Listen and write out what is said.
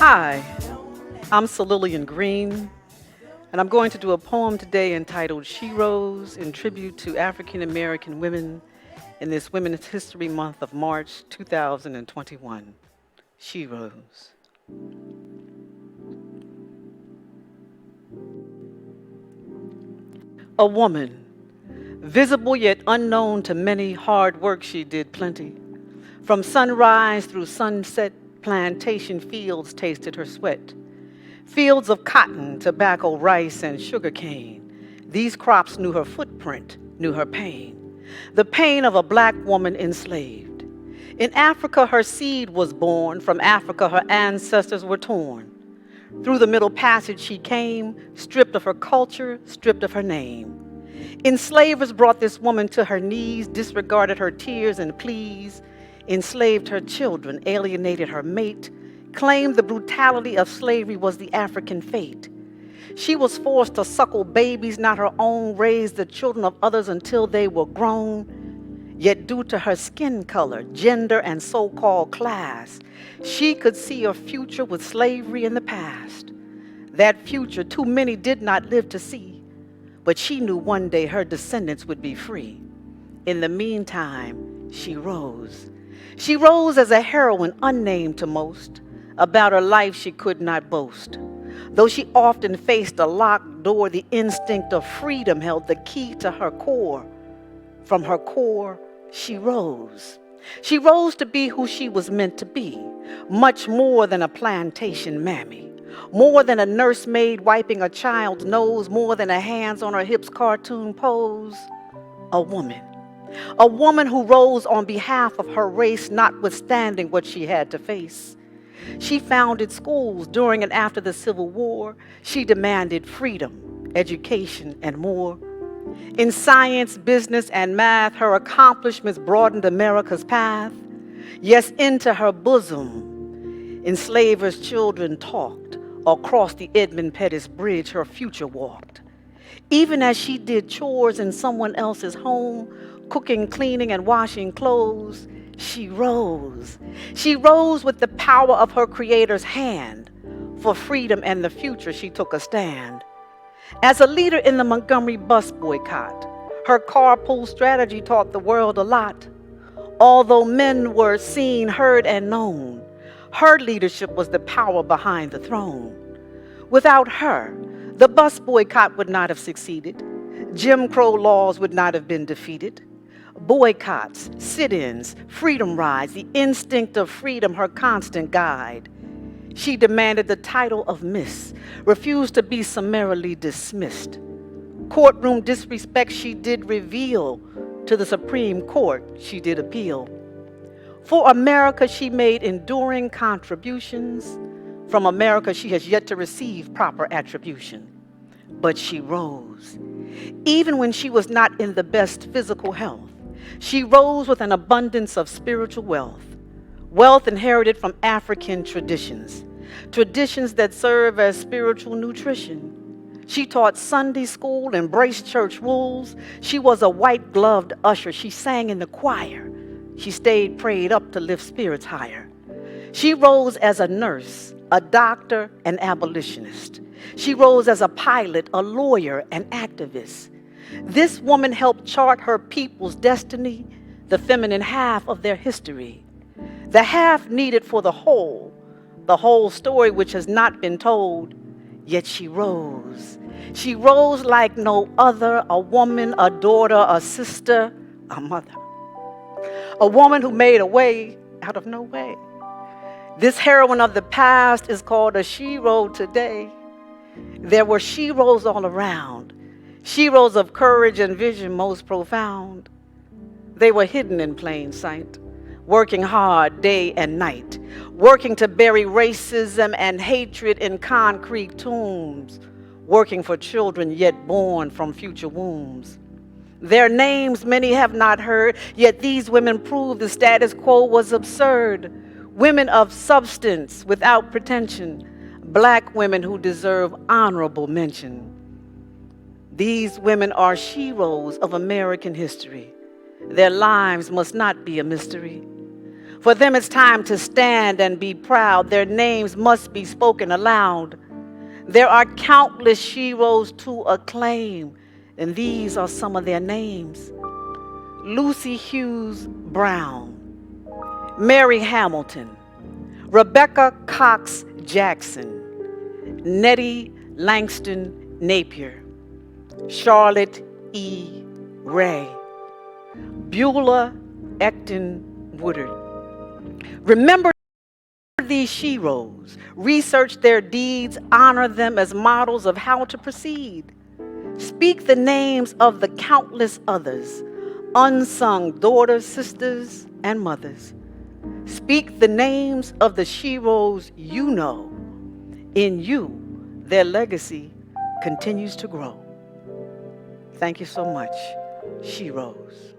Hi, I'm CeLillianne Green, and I'm going to do a poem today entitled She Rose in tribute to African American women in this Women's History Month of March 2021. She Rose. A woman, visible yet unknown to many, hard work she did plenty. From sunrise through sunset, plantation fields tasted her sweat. Fields of cotton, tobacco, rice, and sugar cane. These crops knew her footprint, knew her pain. The pain of a black woman enslaved. In Africa, her seed was born. From Africa, her ancestors were torn. Through the Middle Passage she came, stripped of her culture, stripped of her name. Enslavers brought this woman to her knees, disregarded her tears and pleas, enslaved her children, alienated her mate, claimed the brutality of slavery was the African fate. She was forced to suckle babies not her own, raise the children of others until they were grown. Yet due to her skin color, gender, and so-called class, she could see a future with slavery in the past. That future too many did not live to see, but she knew one day her descendants would be free. In the meantime, she rose. She rose as a heroine unnamed to most. About her life she could not boast. Though she often faced a locked door, the instinct of freedom held the key to her core. From her core, she rose. She rose to be who she was meant to be, much more than a plantation mammy, more than a nursemaid wiping a child's nose, more than a hands on her hips cartoon pose. A woman. A woman who rose on behalf of her race, notwithstanding what she had to face. She founded schools during and after the Civil War. She demanded freedom, education, and more. In science, business, and math, her accomplishments broadened America's path. Yes, into her bosom, enslavers' children talked. Across the Edmund Pettus Bridge, her future walked. Even as she did chores in someone else's home, cooking, cleaning, and washing clothes, she rose. She rose with the power of her Creator's hand. For freedom and the future, she took a stand. As a leader in the Montgomery bus boycott, her carpool strategy taught the world a lot. Although men were seen, heard, and known, her leadership was the power behind the throne. Without her, the bus boycott would not have succeeded. Jim Crow laws would not have been defeated. Boycotts, sit-ins, freedom rides, the instinct of freedom, her constant guide. She demanded the title of Miss, refused to be summarily dismissed. Courtroom disrespect she did reveal. To the Supreme Court she did appeal. For America she made enduring contributions. From America she has yet to receive proper attribution. But she rose. Even when she was not in the best physical health, she rose with an abundance of spiritual wealth. Wealth inherited from African traditions. Traditions that serve as spiritual nutrition. She taught Sunday school, embraced church rules. She was a white-gloved usher. She sang in the choir. She stayed prayed up to lift spirits higher. She rose as a nurse, a doctor, an abolitionist. She rose as a pilot, a lawyer, an activist. This woman helped chart her people's destiny, the feminine half of their history, the half needed for the whole story which has not been told, yet she rose. She rose like no other, a woman, a daughter, a sister, a mother. A woman who made a way out of no way. This heroine of the past is called a she-ro today. There were she-ros all around. She-ros of courage and vision most profound. They were hidden in plain sight, working hard day and night, working to bury racism and hatred in concrete tombs, working for children yet born from future wombs. Their names many have not heard, yet these women prove the status quo was absurd. Women of substance without pretension, black women who deserve honorable mention. These women are she-ros of American history. Their lives must not be a mystery. For them, it's time to stand and be proud. Their names must be spoken aloud. There are countless sheroes to acclaim, and these are some of their names: Lucy Hughes Brown, Mary Hamilton, Rebecca Cox Jackson, Nettie Langston Napier, Charlotte E. Ray, Beulah Ecton Woodard. Remember these sheroes, research their deeds, honor them as models of how to proceed. Speak the names of the countless others, unsung daughters, sisters, and mothers. Speak the names of the sheroes you know. In you, their legacy continues to grow. Thank you so much, sheroes.